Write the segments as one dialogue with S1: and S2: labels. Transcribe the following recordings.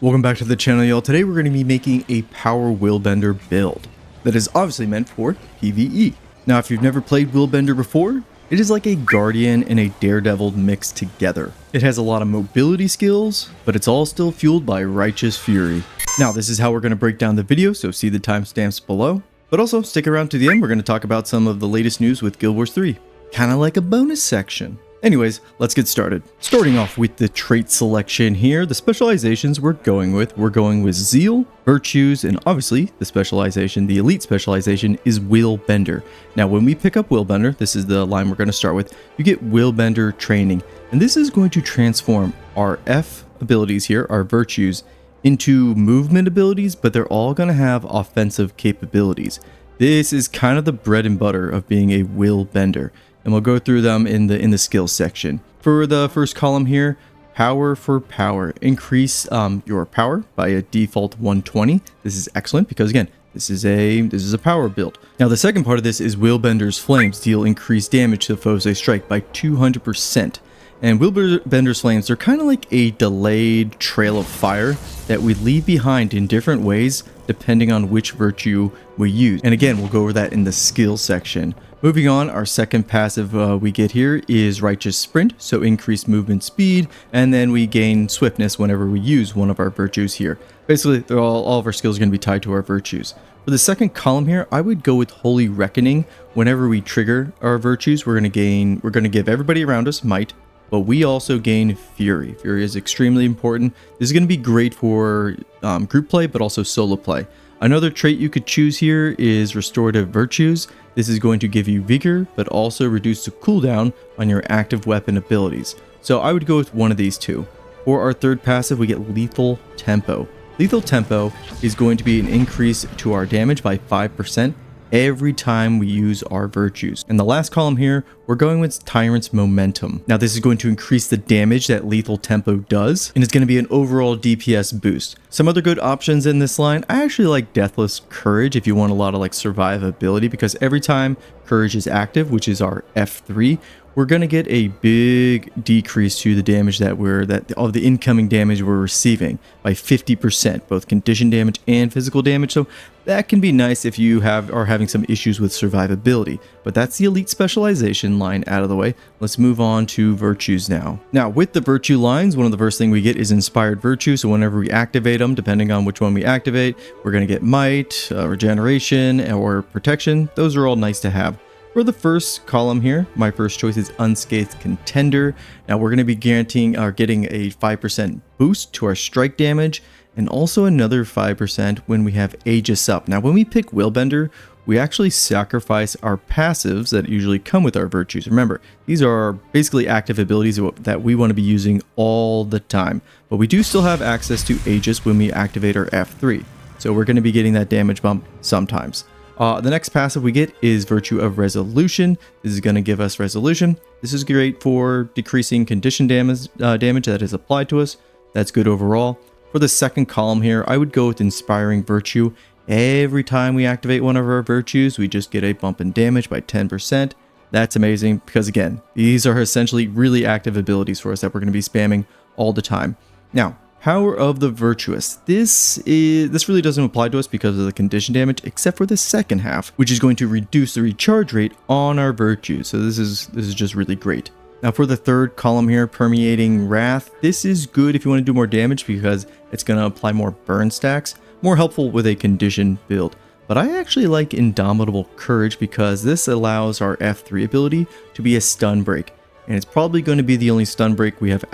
S1: Welcome back to the channel, y'all. Today we're going to be making a power Willbender build that is obviously meant for PvE. Now, if you've never played Willbender before, it is like a Guardian and a Daredevil mixed together. It has a lot of mobility skills, but it's all still fueled by righteous fury. Now, this is how we're going to break down the video, so see the timestamps below. But also, stick around to the end. We're going to talk about some of the latest news with Guild Wars 3. Kind of like a bonus section. Anyways, let's get started. Starting off with the trait selection here, the specializations we're going with Zeal, Virtues, and obviously the specialization, the elite specialization is Willbender. Now when we pick up Willbender, this is the line we're going to start with, you get Willbender training. And this is going to transform our F abilities here, our Virtues, into movement abilities, but they're all going to have offensive capabilities. This is kind of the bread and butter of being a Willbender. And we'll go through them in the skills section. For the first column here, power for power. Increase your power by a default 120. This is excellent because again, this is a power build. Now the second part of this is Willbender's Flames deal increased damage to the foes they strike by 200%. And Willbender's Flames are kind of like a delayed trail of fire that we leave behind in different ways depending on which virtue we use. And again, we'll go over that in the skills section. Moving on, our second passive we get here is Righteous Sprint, so increased movement speed, and then we gain swiftness whenever we use one of our virtues here. Basically, all of our skills are going to be tied to our virtues. For the second column here, I would go with Holy Reckoning. Whenever we trigger our virtues, we're going to give everybody around us might, but we also gain Fury. Fury is extremely important. This is going to be great for group play, but also solo play. Another trait you could choose here is Restorative Virtues. This is going to give you vigor, but also reduce the cooldown on your active weapon abilities. So I would go with one of these two. For our third passive, we get Lethal Tempo. Lethal Tempo is going to be an increase to our damage by 5% every time we use our virtues. And the last column here, we're going with Tyrant's Momentum. Now this is going to increase the damage that Lethal Tempo does, and it's going to be an overall DPS boost. Some other good options in this line, I actually like Deathless Courage if you want a lot of like survivability, because every time Courage is active, which is our F3, we're going to get a big decrease to the damage of the incoming damage we're receiving by 50%, both condition damage and physical damage. So that can be nice if you are having some issues with survivability. But that's the elite specialization line out of the way. Let's move on to virtues now. Now with the virtue lines, one of the first thing we get is Inspired Virtue. So whenever we activate them, depending on which one we activate, we're going to get Might, Regeneration, or Protection. Those are all nice to have. For the first column here, my first choice is Unscathed Contender. Now we're going to be getting a 5% boost to our strike damage, and also another 5% when we have Aegis up. Now when we pick Willbender, we actually sacrifice our passives that usually come with our virtues. Remember, these are basically active abilities that we want to be using all the time. But we do still have access to Aegis when we activate our F3. So we're going to be getting that damage bump sometimes. The next passive we get is Virtue of Resolution. This is going to give us Resolution. This is great for decreasing condition damage that is applied to us. That's good overall. For the second column here, I would go with Inspiring Virtue. Every time we activate one of our virtues, we just get a bump in damage by 10%. That's amazing because again, these are essentially really active abilities for us that we're going to be spamming all the time. Now, Power of the Virtuous. This really doesn't apply to us because of the condition damage, except for the second half, which is going to reduce the recharge rate on our virtues. So this is just really great. Now for the third column here, Permeating Wrath. This is good if you want to do more damage because it's going to apply more burn stacks, more helpful with a condition build. But I actually like Indomitable Courage because this allows our F3 ability to be a stun break. And it's probably going to be the only stun break we have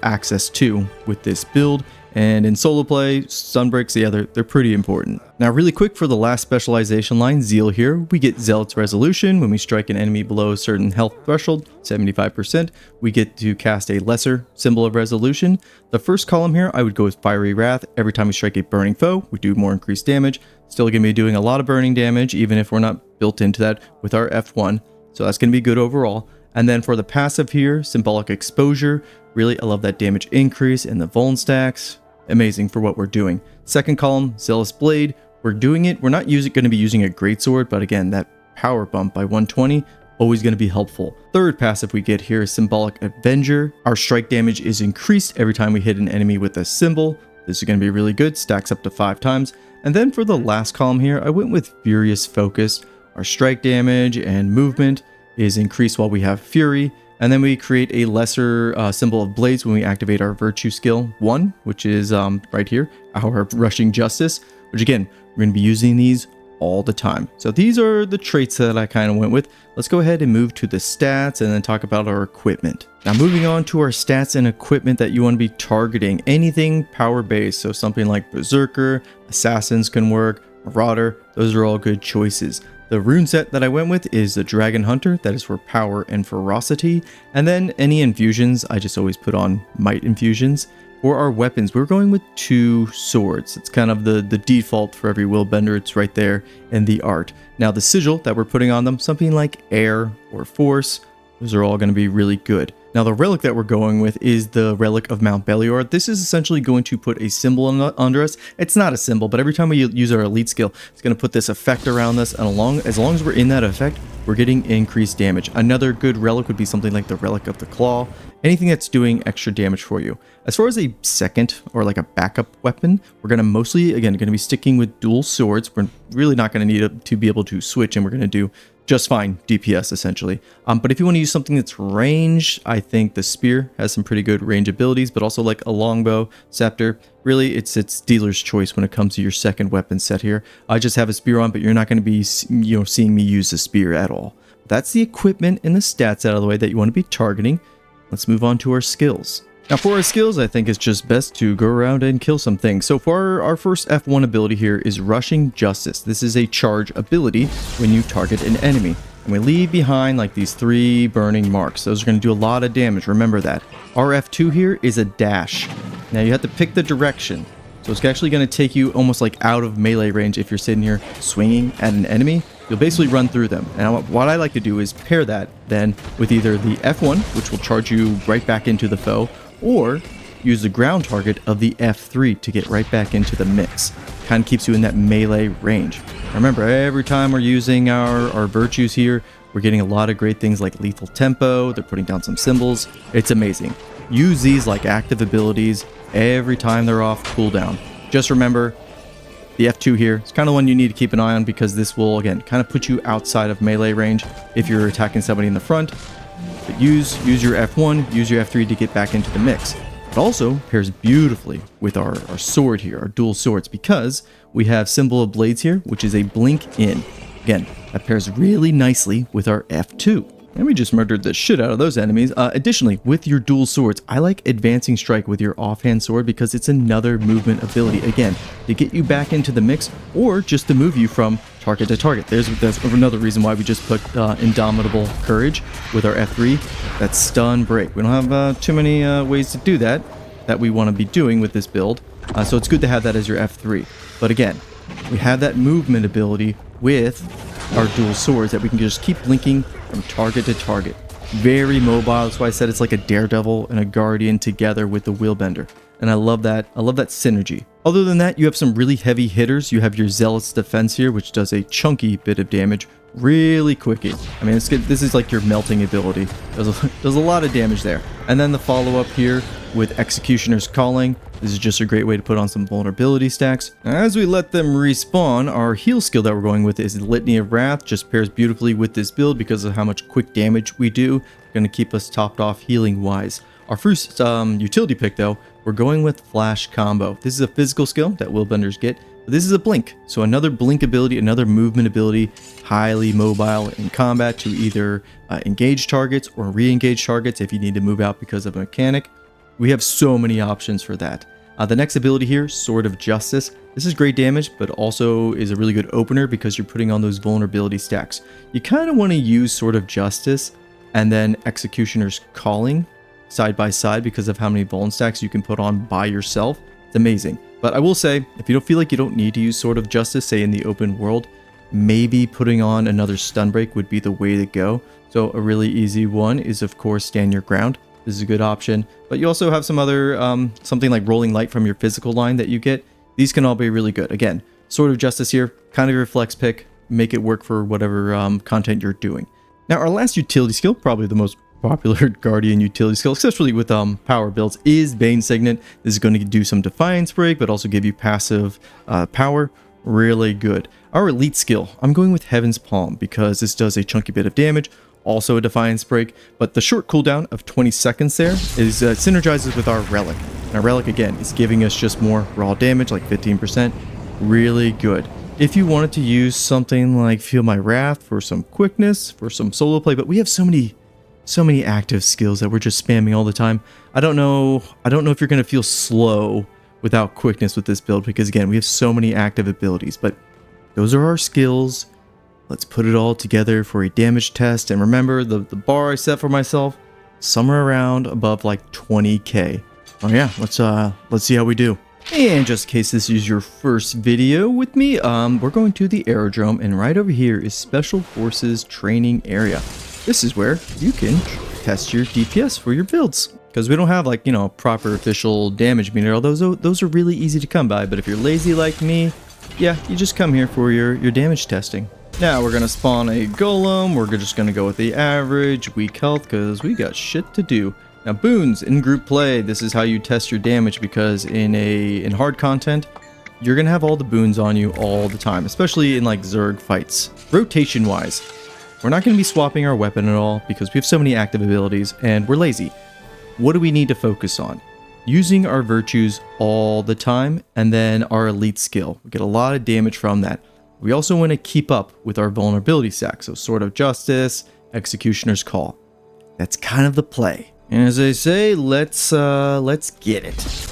S1: access to with this build. And in solo play, stun breaks, yeah, they're pretty important. Now really quick for the last specialization line, Zeal here, we get Zealot's Resolution. When we strike an enemy below a certain health threshold, 75%, we get to cast a lesser symbol of resolution. The first column here, I would go with Fiery Wrath. Every time we strike a burning foe, we do more increased damage. Still going to be doing a lot of burning damage, even if we're not built into that with our F1. So that's going to be good overall. And then for the passive here, Symbolic Exposure. Really, I love that damage increase and the vuln stacks. Amazing for what we're doing. Second column, Zealous Blade. We're doing it. We're not going to be using a greatsword, but again, that power bump by 120, always going to be helpful. Third passive we get here is Symbolic Avenger. Our strike damage is increased every time we hit an enemy with a symbol. This is going to be really good, stacks up to 5 times. And then for the last column here, I went with Furious Focus. Our strike damage and movement is increased while we have Fury. And then we create a lesser symbol of blades when we activate our Virtue skill 1, which is right here, our Rushing Justice, which again, we're going to be using these all the time. So these are the traits that I kind of went with. Let's go ahead and move to the stats and then talk about our equipment. Now moving on to our stats and equipment that you want to be targeting, anything power based. So something like Berserker, Assassins can work, Marauder, those are all good choices. The rune set that I went with is the Dragon Hunter, that is for power and ferocity. And then any infusions, I just always put on Might infusions. For our weapons, we're going with 2 swords. It's kind of the default for every Willbender. It's right there in the art. Now the sigil that we're putting on them, something like Air or Force, those are all going to be really good. Now the relic that we're going with is the Relic of Mount Belior. This is essentially going to put a symbol under us. It's not a symbol, but every time we use our elite skill, it's going to put this effect around us, and as long as we're in that effect, we're getting increased damage. Another good relic would be something like the Relic of the Claw, anything that's doing extra damage for you. As far as a second or like a backup weapon, we're going to mostly, again, going to be sticking with dual swords. We're really not going to need to be able to switch, and we're going to do just fine DPS essentially. But if you want to use something that's ranged, I think the spear has some pretty good range abilities, but also like a longbow, scepter. Really, it's dealer's choice when it comes to your second weapon set here. I just have a spear on, but you're not going to be seeing me use the spear at all. That's the equipment and the stats out of the way that you want to be targeting. Let's move on to our skills. Now for our skills, I think it's just best to go around and kill some things. So for our first F1 ability here is Rushing Justice. This is a charge ability when you target an enemy. And we leave behind like these 3 burning marks. Those are going to do a lot of damage, remember that. Our F2 here is a dash. Now you have to pick the direction. So it's actually going to take you almost like out of melee range if you're sitting here swinging at an enemy. You'll basically run through them. And what I like to do is pair that then with either the F1, which will charge you right back into the foe, or use the ground target of the F3 to get right back into the mix. Kind of keeps you in that melee range. Remember, every time we're using our virtues here, we're getting a lot of great things like lethal tempo. They're putting down some symbols. It's amazing. Use these like active abilities every time they're off cooldown. Just remember, the F2 here is kind of one you need to keep an eye on, because this will, again, kind of put you outside of melee range if you're attacking somebody in the front. But use your F1, use your F3 to get back into the mix. It also pairs beautifully with our sword here, our dual swords, because we have Symbol of Blades here, which is a blink in. Again, that pairs really nicely with our F2. And we just murdered the shit out of those enemies. Additionally, with your dual swords, I like Advancing Strike with your offhand sword because it's another movement ability. Again, to get you back into the mix, or just to move you from target to target. That's another reason why we just put Indomitable Courage with our F3. That's stun break. We don't have too many ways to do that we want to be doing with this build. So it's good to have that as your F3. But again, we have that movement ability with our dual swords that we can just keep linking from target to target. Very mobile. That's why I said it's like a Daredevil and a Guardian together with the Willbender. And I love that. I love that synergy. Other than that, you have some really heavy hitters. You have your Zealot's Defense here, which does a chunky bit of damage really quickly. I mean, this is like your melting ability. Does a lot of damage there. And then the follow-up here with Executioner's Calling. This is just a great way to put on some vulnerability stacks. As we let them respawn, our heal skill that we're going with is Litany of Wrath. Just pairs beautifully with this build because of how much quick damage we do. Going to keep us topped off healing wise. Our first utility pick though, we're going with Flash Combo. This is a physical skill that Willbenders get. But this is a blink. So another blink ability, another movement ability, highly mobile in combat to either engage targets or re-engage targets if you need to move out because of a mechanic. We have so many options for that. The next ability here, Sword of Justice. This is great damage, but also is a really good opener because you're putting on those vulnerability stacks. You kind of want to use Sword of Justice and then Executioner's Calling side by side because of how many vuln stacks you can put on by yourself. It's amazing. But I will say, if you don't feel like you don't need to use Sword of Justice, say in the open world, maybe putting on another stun break would be the way to go. So a really easy one is, of course, Stand Your Ground. This is a good option. But you also have some other, something like Rolling Light from your physical line that you get. These can all be really good. Again, Sword of Justice here, kind of your flex pick. Make it work for whatever content you're doing. Now, our last utility skill, probably the most popular Guardian utility skill, especially with power builds, is Bane Signet. This is going to do some Defiance Break, but also give you passive power. Really good. Our elite skill, I'm going with Heaven's Palm because this does a chunky bit of damage, also a Defiance Break, but the short cooldown of 20 seconds there is synergizes with our Relic. And our Relic, again, is giving us just more raw damage, like 15%. Really good. If you wanted to use something like Feel My Wrath for some quickness, for some solo play, but we have so many active skills that we're just spamming all the time. I don't know if you're going to feel slow without quickness with this build, because again, we have so many active abilities, but those are our skills. Let's put it all together for a damage test. And remember, the bar I set for myself, somewhere around above like 20k. Oh yeah, let's see how we do. And just in case this is your first video with me, we're going to the aerodrome, and right over here is Special Forces Training Area. This is where you can test your DPS for your builds, because we don't have, like, you know, proper official damage meter. Although those are really easy to come by, but if you're lazy like me, yeah, you just come here for your damage testing. Now we're gonna spawn a golem. We're just gonna go with the average weak health because we got shit to do. Now boons in group play, this is how you test your damage, because in hard content, you're gonna have all the boons on you all the time, especially in like Zerg fights. Rotation wise, we're not gonna be swapping our weapon at all because we have so many active abilities and we're lazy. What do we need to focus on? Using our virtues all the time, and then our elite skill. We get a lot of damage from that. We also want to keep up with our vulnerability stack, so Sword of Justice, Executioner's Call. That's kind of the play. And as I say, let's get it.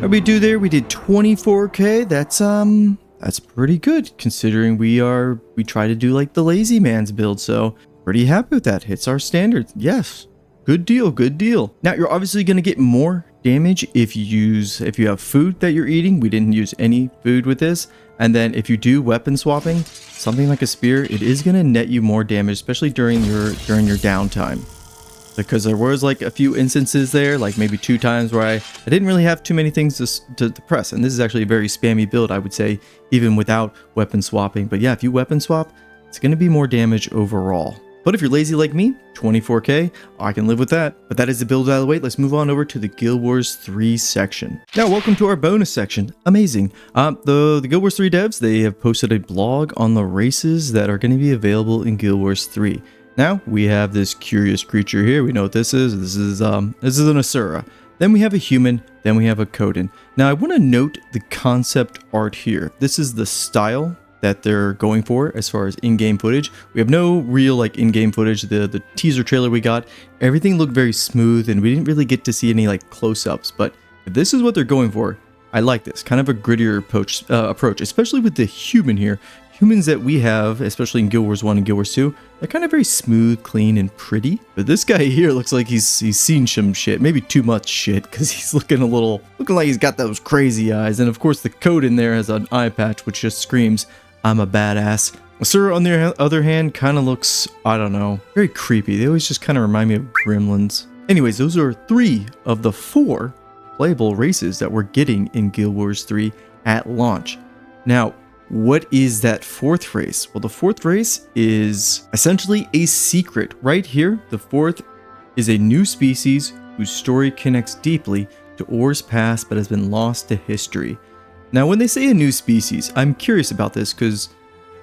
S1: What did we do there? We did 24k. That's pretty good considering we try to do like the lazy man's build. So pretty happy with that. Hits our standards. Yes. Good deal. Good deal. Now you're obviously going to get more damage if you have food that you're eating. We didn't use any food with this. And then if you do weapon swapping, something like a spear, it is going to net you more damage, especially during your downtime. Because there was like a few instances there, like maybe 2 times where I didn't really have too many things to press. And this is actually a very spammy build, I would say, even without weapon swapping. But yeah, if you weapon swap, it's going to be more damage overall. But if you're lazy like me, 24k, I can live with that. But that is the build out of the way. Let's move on over to the Guild Wars 3 section. Now, welcome to our bonus section. Amazing. The Guild Wars 3 devs, they have posted a blog on the races that are going to be available in Guild Wars 3. Now we have this curious creature here. We know what this is. This is an Asura. Then we have a human. Then we have a Coden. Now I want to note the concept art here. This is the style that they're going for as far as in-game footage. We have no real like in-game footage. The teaser trailer we got, everything looked very smooth, and we didn't really get to see any like close-ups. But if this is what they're going for, I like this kind of a grittier approach, especially with the human here. Humans that we have, especially in Guild Wars 1 and Guild Wars 2, they're kind of very smooth, clean, and pretty. But this guy here looks like he's seen some shit, maybe too much shit, because he's looking like he's got those crazy eyes. And of course, the code in there has an eye patch, which just screams, "I'm a badass." Asura, on the other hand, kind of looks, I don't know, very creepy. They always just kind of remind me of gremlins. Anyways, those are 3 of the 4 playable races that we're getting in Guild Wars 3 at launch. Now, what is that 4th race? Well, the 4th race is essentially a secret. Right here, the 4th is a new species whose story connects deeply to Or's past but has been lost to history. Now, when they say a new species, I'm curious about this because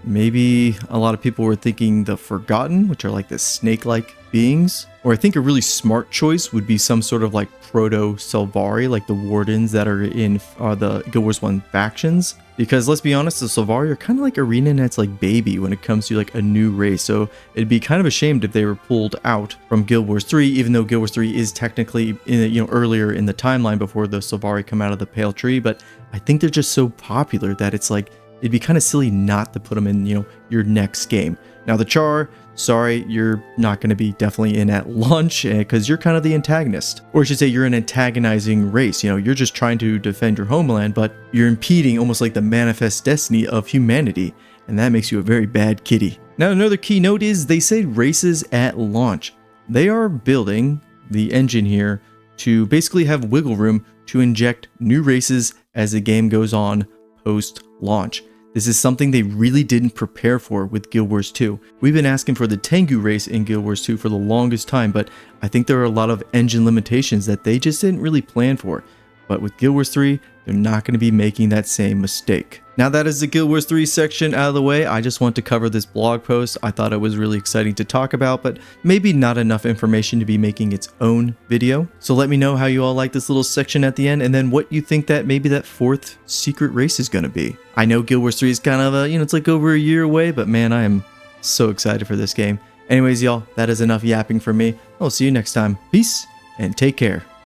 S1: maybe a lot of people were thinking the Forgotten, which are like the snake-like beings. Or I think a really smart choice would be some sort of like proto-Selvari, like the Wardens that are in the Guild Wars 1 factions. Because let's be honest, the Selvari are kind of like ArenaNet's like baby when it comes to like a new race. So it'd be kind of a shame if they were pulled out from Guild Wars 3, even though Guild Wars 3 is technically earlier in the timeline before the Selvari come out of the Pale Tree. But I think they're just so popular that it's like it'd be kind of silly not to put them in, your next game. Now the Char, sorry, you're not going to be definitely in at launch because you're kind of the antagonist. Or I should say you're an antagonizing race. You're just trying to defend your homeland, but you're impeding almost like the manifest destiny of humanity. And that makes you a very bad kitty. Now another key note is they said races at launch. They are building the engine here to basically have wiggle room to inject new races as the game goes on post-launch. This is something they really didn't prepare for with Guild Wars 2. We've been asking for the Tengu race in Guild Wars 2 for the longest time, but I think there are a lot of engine limitations that they just didn't really plan for. But with Guild Wars 3, they're not going to be making that same mistake. Now that is the Guild Wars 3 section out of the way. I just want to cover this blog post. I thought it was really exciting to talk about, but maybe not enough information to be making its own video. So let me know how you all like this little section at the end, and then what you think that maybe that 4th secret race is going to be. I know Guild Wars 3 is kind of it's like over a year away, but man, I am so excited for this game. Anyways, y'all, that is enough yapping from me. I'll see you next time. Peace and take care.